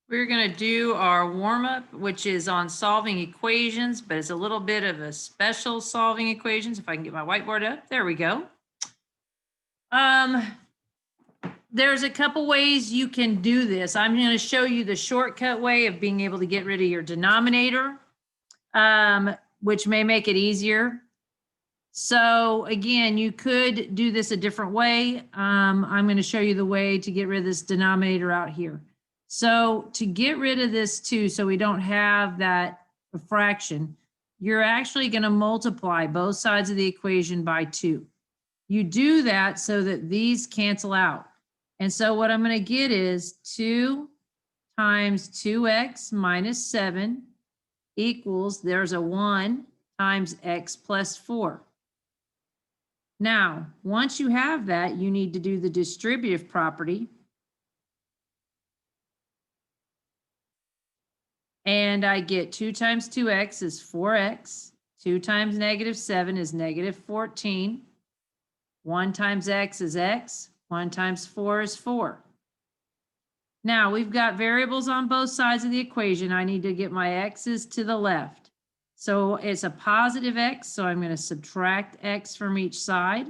We're going to do our warm-up, which is on solving equations, but it's a little bit of a special solving equations. If I can get my whiteboard up, there we go. There's a couple ways you can do this. I'm going to show you the shortcut way of being able to get rid of your denominator, which may make it easier. So again, you could do this a different way. I'm going to show you the way to get rid of this denominator out here. So to get rid of this 2, so we don't have that fraction, you're actually going to multiply both sides of the equation by 2. You do that so that these cancel out. And so what I'm going to get is 2 times 2x minus 7 equals, there's a 1 times x plus 4. Now, once you have that, you need to do the distributive property. And I get 2 times 2x is 4x. 2 times negative 7 is negative 14. 1 times x is x. 1 times 4 is 4. Now, we've got variables on both sides of the equation. I need to get my x's to the left. So it's a positive x, so I'm going to subtract x from each side.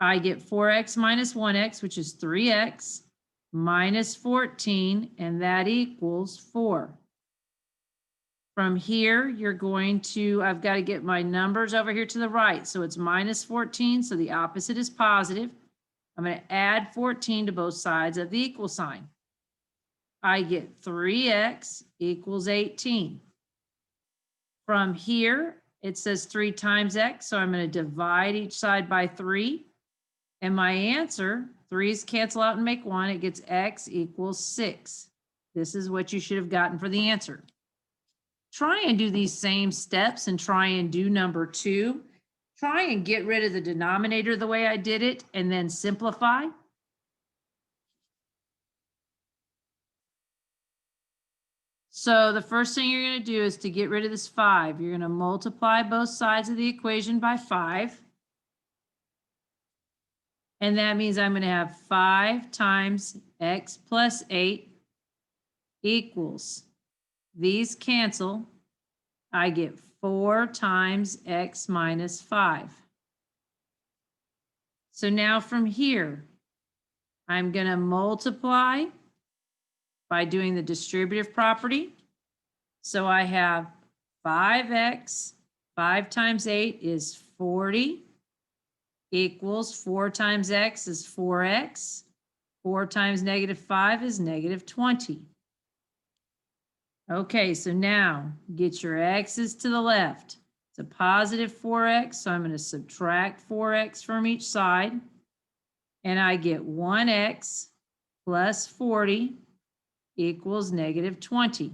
I get 4x minus 1x, which is 3x, minus 14, and that equals 4. From here, you're going to, I've got to get my numbers over here to the right. So it's minus 14, so the opposite is positive. I'm going to add 14 to both sides of the equal sign. I get 3x equals 18. From here, it says 3 times x, so I'm going to divide each side by 3. And my answer, 3's cancel out and make 1. It gets x equals 6. This is what you should have gotten for the answer. Try and do these same steps and try and do number 2. Try and get rid of the denominator the way I did it and then simplify. So the first thing you're going to do is to get rid of this 5. You're going to multiply both sides of the equation by 5. And that means I'm going to have 5 times x plus 8 equals, these cancel. I get 4 times x minus 5. So now from here, I'm going to multiply by doing the distributive property. So I have 5x, 5 times 8 is 40, equals 4 times x is 4x. 4 times negative 5 is negative 20. Okay, so now get your x's to the left. It's a positive 4x, so I'm going to subtract 4x from each side. And I get 1x plus 40 equals negative 20.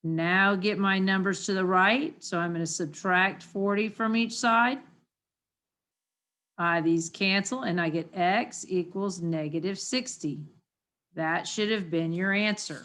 Now get my numbers to the right, so I'm going to subtract 40 from each side. These cancel, and I get x equals negative 60. That should have been your answer.